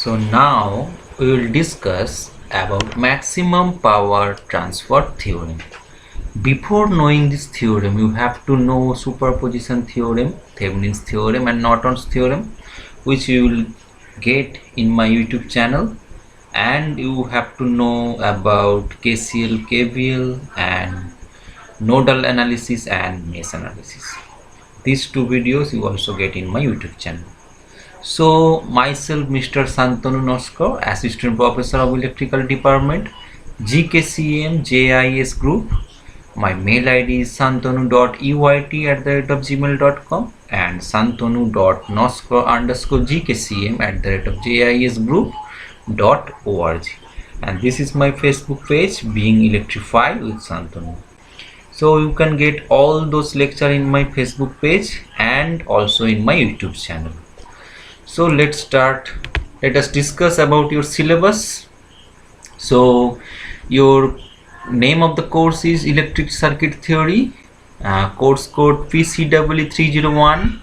So now we will discuss about maximum power transfer theorem. Before knowing this theorem, you have to know superposition theorem, Thevenin's theorem and Norton's theorem, which you will get in my YouTube channel, and you have to know about KCL, KVL and nodal analysis and mesh analysis. These two videos you also get in my YouTube channel. So myself, Mr. Santanu Noskar, Assistant Professor of Electrical Department, GKCM JIS Group. My mail ID is santanu.uyt@gmail.com and santanu.noskar_gkcm@JISgroup.org. And this is my Facebook page, Being Electrified with Santanu. So you can get all those lectures in my Facebook page and also in my YouTube channel. So let's start. Let us discuss about your syllabus. So your name of the course is Electric Circuit Theory, course code PCW301,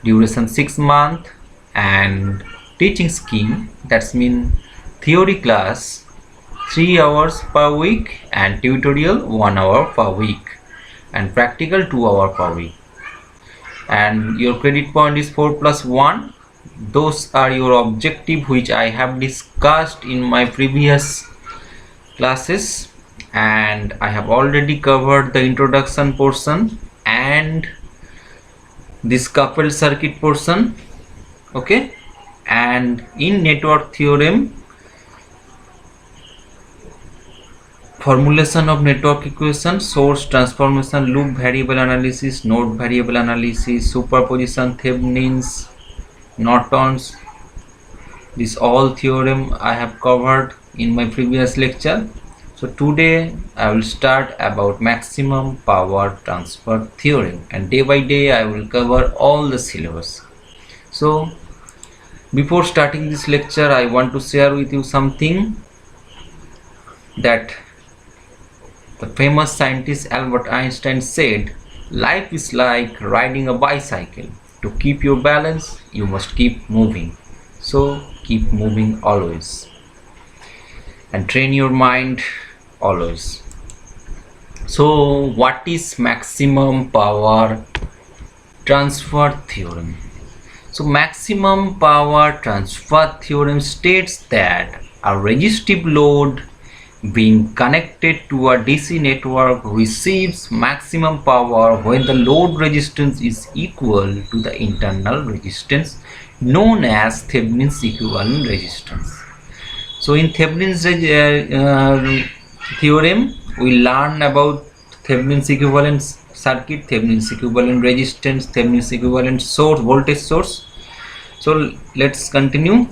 duration 6 months, and teaching scheme, that's mean theory class 3 hours per week and tutorial 1 hour per week and practical 2 hours per week. And your credit point is 4+1. Those are your objective, which I have discussed in my previous classes, and I have already covered the introduction portion and this coupled circuit portion. Okay, and in network theorem, formulation of network equation, source transformation, loop variable analysis, node variable analysis, superposition, Thevenin's, Norton's, this all theorem I have covered in my previous lecture. So today I will start about maximum power transfer theorem, and day by day I will cover all the syllabus. So before starting this lecture, I want to share with you something that the famous scientist Albert Einstein said, life is like riding a bicycle. To keep your balance, you must keep moving. So keep moving always and train your mind always. So what is maximum power transfer theorem? So maximum power transfer theorem states that a resistive load being connected to a DC network receives maximum power when the load resistance is equal to the internal resistance, known as Thevenin's equivalent resistance. So in Thevenin's theorem, we learn about Thevenin's equivalent circuit, Thevenin's equivalent resistance, Thevenin's equivalent source, voltage source. So let's continue.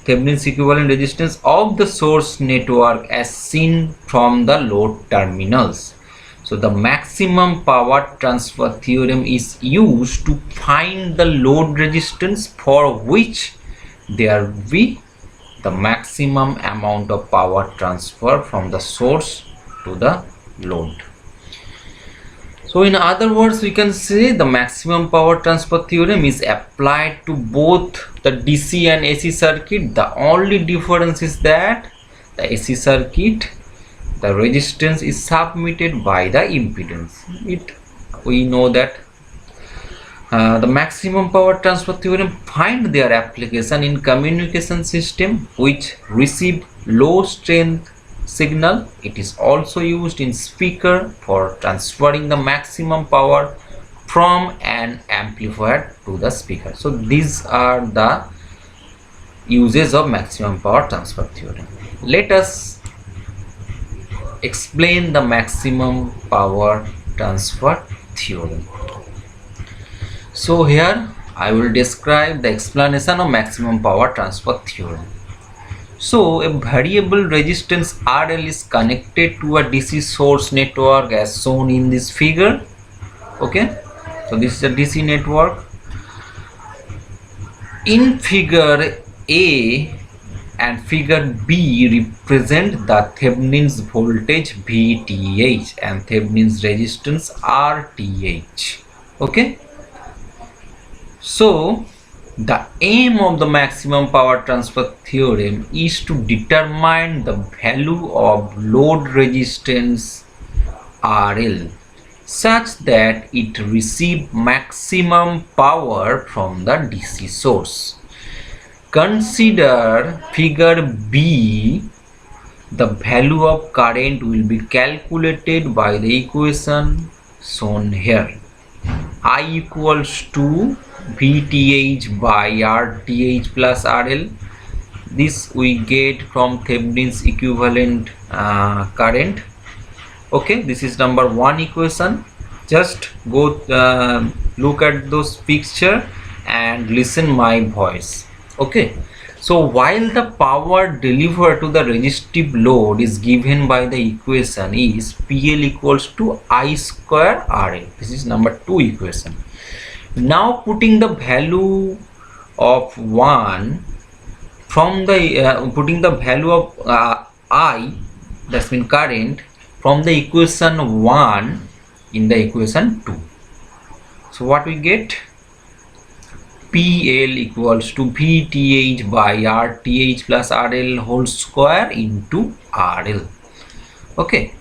Thevenin's equivalent resistance of the source network as seen from the load terminals. So the maximum power transfer theorem is used to find the load resistance for which there will be the maximum amount of power transfer from the source to the load. So in other words, we can say the maximum power transfer theorem is applied to both the DC and AC circuit. The only difference is that the AC circuit, the resistance is submitted by the impedance. We know that the maximum power transfer theorem find their application in communication system which receive low strength signal. It is also used in speaker for transferring the maximum power from an amplifier to the speaker. So these are the uses of maximum power transfer theorem. Let us explain the maximum power transfer theorem. So here I will describe the explanation of maximum power transfer theorem. So a variable resistance RL is connected to a DC source network as shown in this figure. Okay, so this is a DC network. In figure A and figure B represent the Thevenin's voltage VTH and Thevenin's resistance RTH. Okay, so The aim of the maximum power transfer theorem is to determine the value of load resistance RL such that it receives maximum power from the DC source. Consider figure B. The value of current will be calculated by the equation shown here. I equals to VTH by RTH plus RL. This we get from Thevenin's equivalent current. Okay, this is number 1 equation. Just go look at those picture and listen my voice. Okay, so while the power delivered to the resistive load is given by the equation is PL equals to I square RL. This is number 2 equation. Now putting the value of 1 from the putting the value of I, that's mean current, from the equation 1 in the equation 2. So what we get? PL equals to VTH by RTH plus RL whole square into RL. Okay,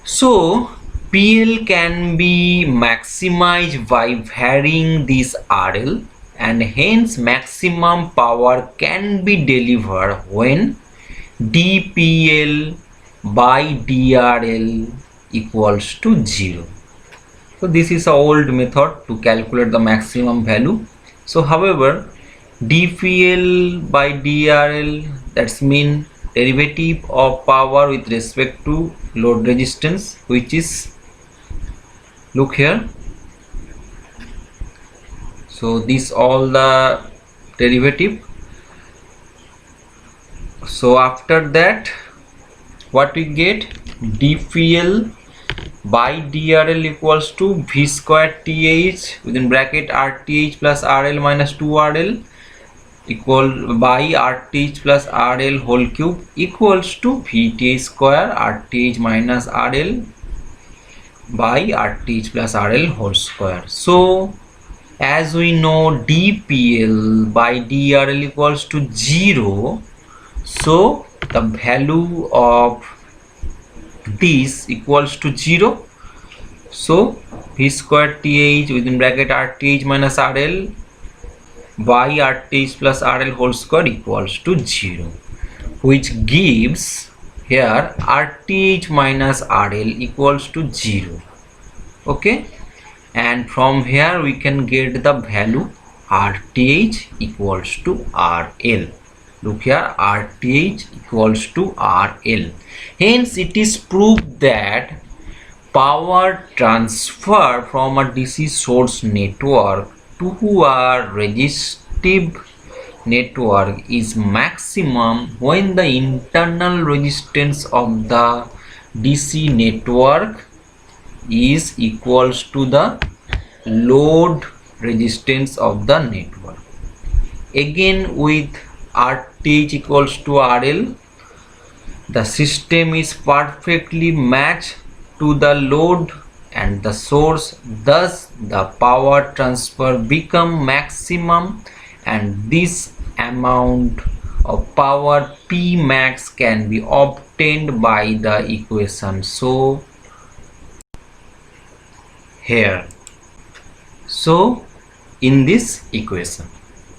so PL can be maximized by varying this RL, and hence maximum power can be delivered when dPL by dRL equals to 0. So this is an old method to calculate the maximum value. So however, dPL by dRL, that's mean derivative of power with respect to load resistance, which is, look here, so this all the derivative. So after that what we get? dPL by dRL equals to V square TH within bracket RTH plus RL minus 2RL equal by RTH plus RL whole cube equals to VTH square RTH minus RL by RTH plus RL whole square. So as we know, dPL by dRL equals to 0, so the value of this equals to 0. So V square TH within bracket RTH minus RL by RTH plus RL whole square equals to 0, which gives here RTH minus RL equals to 0. Okay, and from here we can get the value RTH equals to RL. Look here, RTH equals to RL. Hence it is proved that power transfer from a DC source network to a resistive network is maximum when the internal resistance of the DC network is equals to the load resistance of the network. Again, with RTH equals to RL, the system is perfectly matched to the load and the source, thus the power transfer become maximum, and this amount of power P max can be obtained by the equation so here, so in this equation,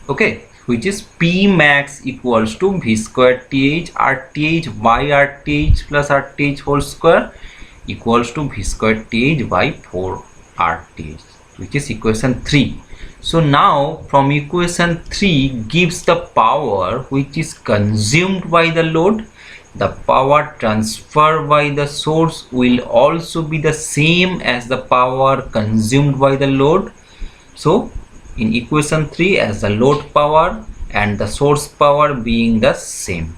okay, which is P max equals to V square TH RTH by RTH plus RTH whole square equals to V square TH by 4 RTH, which is equation 3. So now from equation 3 gives the power which is consumed by the load. The power transferred by the source will also be the same as the power consumed by the load. So in equation 3, as the load power and the source power being the same,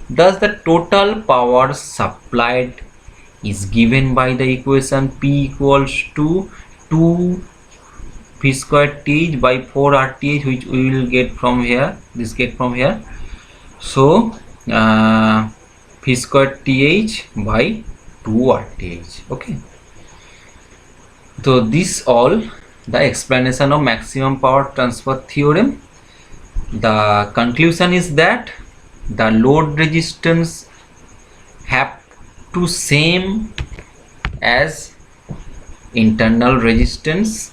thus the total power supplied is given by the equation P equals to 2 V square TH by 4 RTH, which we will get from here, this get from here. So V square TH by 2 RTH. Okay, so this all the explanation of maximum power transfer theorem. the conclusion is that the load resistance have to same as internal resistance.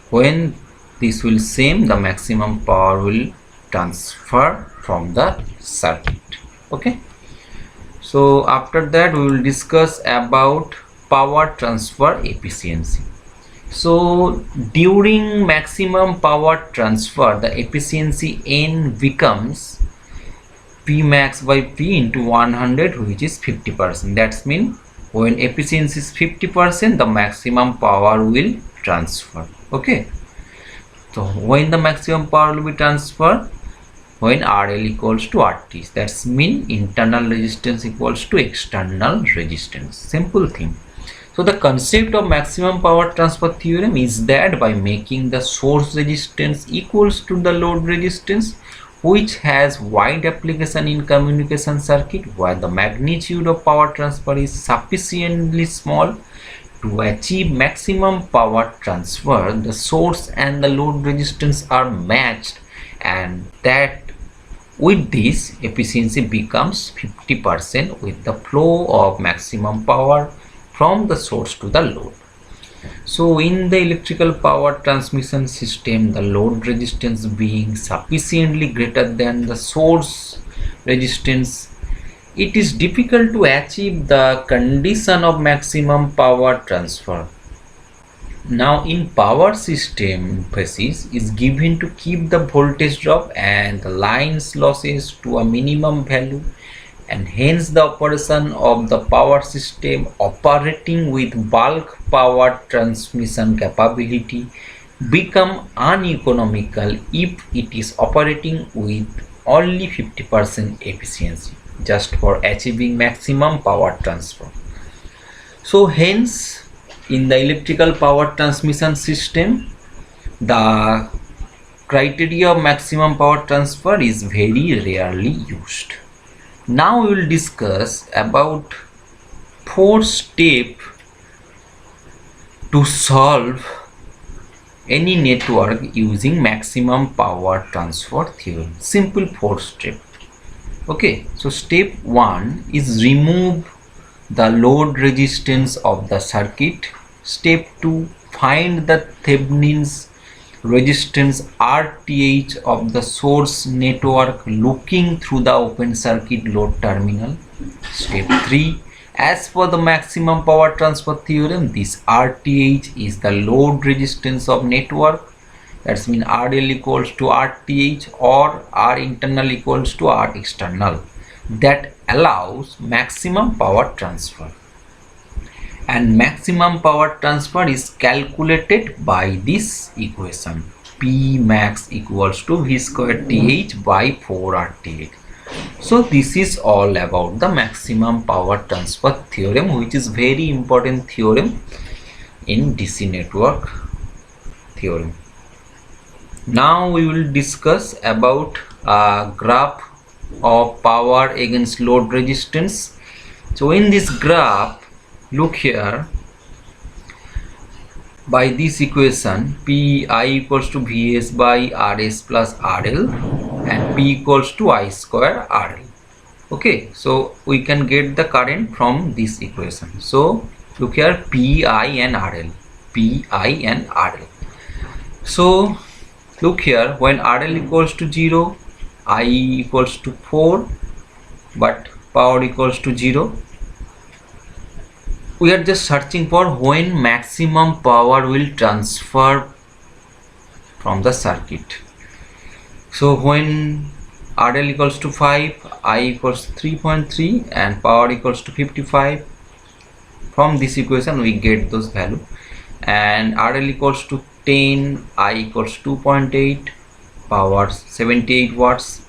When this will same, the maximum power will transfer from the circuit. Okay, so after that we will discuss about power transfer efficiency. So during maximum power transfer, the efficiency N becomes P max by P into 100, which is 50%. That's mean when efficiency is 50%, the maximum power will transfer. Okay, so when the maximum power will be transferred, when RL equals to RT, that's mean internal resistance equals to external resistance. Simple thing. So the concept of maximum power transfer theorem is that by making the source resistance equals to the load resistance, which has wide application in communication circuit where the magnitude of power transfer is sufficiently small to achieve maximum power transfer, the source and the load resistance are matched, and that with this efficiency becomes 50% with the flow of maximum power from the source to the load. So in the electrical power transmission system, the load resistance being sufficiently greater than the source resistance, it is difficult to achieve the condition of maximum power transfer. Now in power system, emphasis is given to keep the voltage drop and the lines losses to a minimum value, and hence the operation of the power system operating with bulk power transmission capability become uneconomical if it is operating with only 50% efficiency just for achieving maximum power transfer. So hence in the electrical power transmission system, the criteria of maximum power transfer is very rarely used. Now we will discuss about 4 steps to solve any network using maximum power transfer theorem. Simple 4 steps. Okay, so step 1 is remove the load resistance of the circuit. Step 2, find the Thevenin's resistance RTH of the source network looking through the open circuit load terminal. Step 3, as per the maximum power transfer theorem, this RTH is the load resistance of network. That's mean RL equals to RTH or R internal equals to R external. That allows maximum power transfer. And maximum power transfer is calculated by this equation. P max equals to V square TH by 4 RTH. So this is all about the maximum power transfer theorem, which is very important theorem in DC network theorem. Now we will discuss about a graph of power against load resistance. So in this graph, look here, by this equation Pi equals to Vs by Rs plus RL and P equals to I square RL. Okay, so we can get the current from this equation. So look here, Pi and RL, Pi and RL. So look here, when RL equals to 0, I equals to 4, but power equals to 0. We are just searching for when maximum power will transfer from the circuit. So when RL equals to 5, I equals 3.3 and power equals to 55. From this equation we get those value, and RL equals to 10, I equals 2.8, power 78 watts,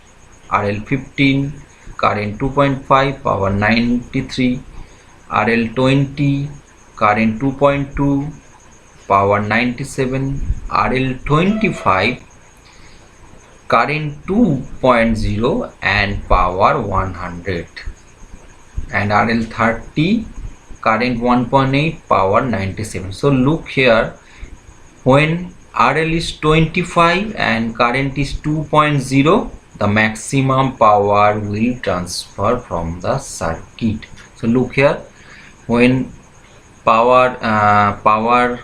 RL 15, current 2.5, power 93, RL 20, current 2.2, power 97, RL 25, current 2.0 and power 100, and RL 30, current 1.8, power 97. So look here, when RL is 25 and current is 2.0, the maximum power will transfer from the circuit. So look here, when power,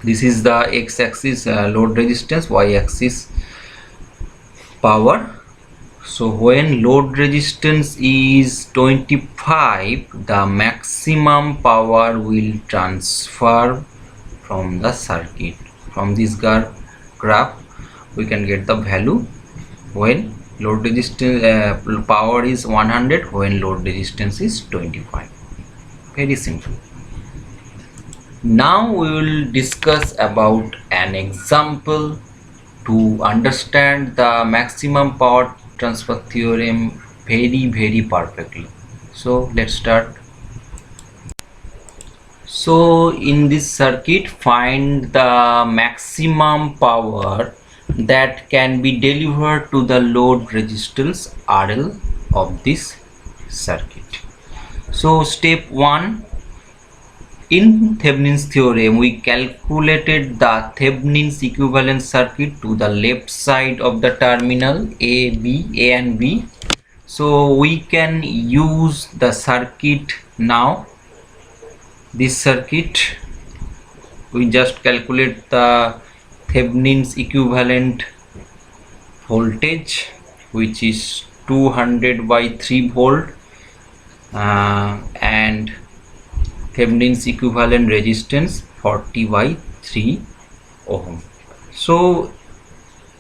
this is the x-axis load resistance, y-axis power. So when load resistance is 25, the maximum power will transfer from the circuit. From this graph we can get the value when load resistance power is 100, when load resistance is 25. Very simple. Now we will discuss about an example to understand the maximum power transfer theorem very perfectly. So let's start. So in this circuit, find the maximum power that can be delivered to the load resistance RL of this circuit. So step 1, in Thevenin's theorem we calculated the Thevenin's equivalent circuit to the left side of the terminal A and B. So we can use the circuit now. This circuit, we just calculate the Thevenin's equivalent voltage, which is 200 by 3 volt, and Thevenin's equivalent resistance 40 by 3 ohm. So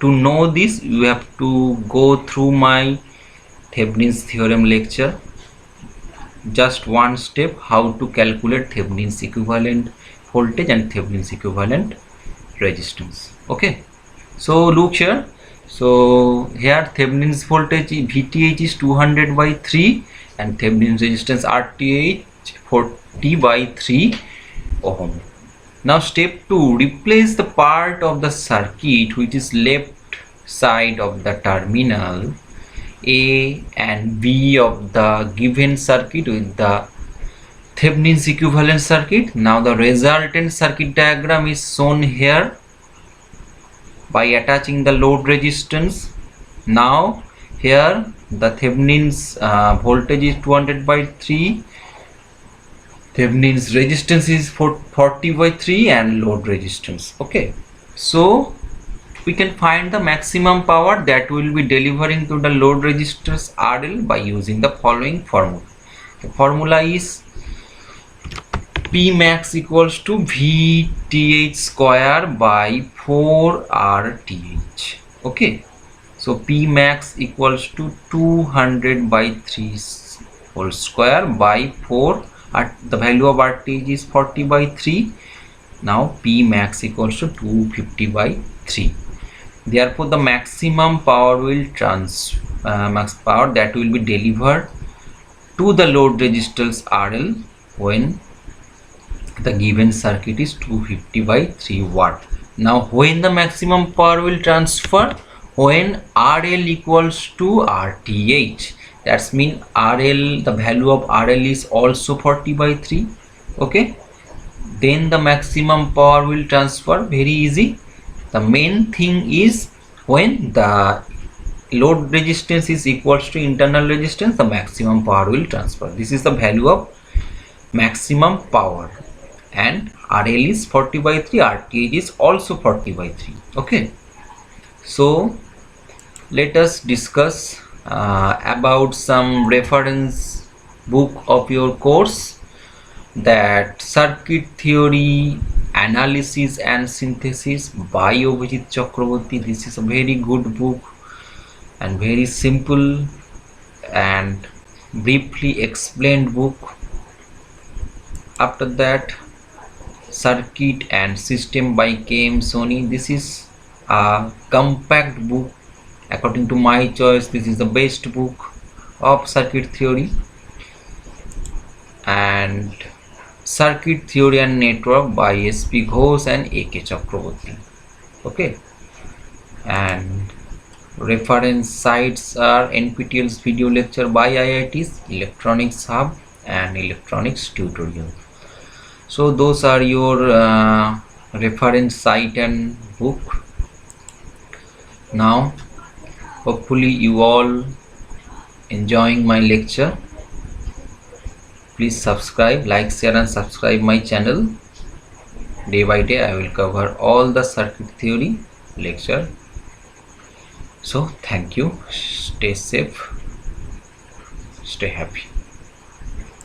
to know this, you have to go through my Thevenin's theorem lecture. Just one step, how to calculate Thevenin's equivalent voltage and Thevenin's equivalent resistance. Okay, so look here. So here Thevenin's voltage VTH is 200 by 3 and Thevenin's resistance RTH 40 by 3 ohm. Now step 2, replace the part of the circuit which is left side of the terminal A and B of the given circuit with the Thevenin's equivalent circuit. Now the resultant circuit diagram is shown here by attaching the load resistance. Now here the Thevenin's voltage is 200 by 3, Thevenin's resistance is 40 by 3 and load resistance. Okay, so we can find the maximum power that will be delivering to the load resistors RL by using the following formula. The formula is P max equals to VTH square by 4 RTH. Okay, so P max equals to 200 by 3 whole square by 4. The value of RTH is 40 by 3. Now P max equals to 250 by 3. Therefore the maximum power will max power that will be delivered to the load resistance RL when the given circuit is 250 by 3 watt. Now when the maximum power will transfer, when RL equals to RTH, that's mean RL, the value of RL is also 40 by 3. Okay, then the maximum power will transfer. Very easy. The main thing is when the load resistance is equals to internal resistance, the maximum power will transfer. This is the value of maximum power, and RL is 40 by 3, RTH is also 40 by 3. Okay, so let us discuss about some reference book of your course, that Circuit Theory Analysis and Synthesis by Abhijit Chakraborty. This is a very good book and very simple and briefly explained book. After that, Circuit and System by K.M. Soni. This is a compact book. According to my choice, this is the best book of circuit theory. And Circuit Theory and Network by S.P. Ghosh and A.K. Chakraborty. Okay, and reference sites are NPTEL's video lecture by IITs, Electronics Hub and Electronics Tutorial. So those are your reference site and book. Now hopefully you all enjoying my lecture. Please subscribe, like, share and subscribe my channel. Day by day I will cover all the circuit theory lecture. So thank you, stay safe, stay happy.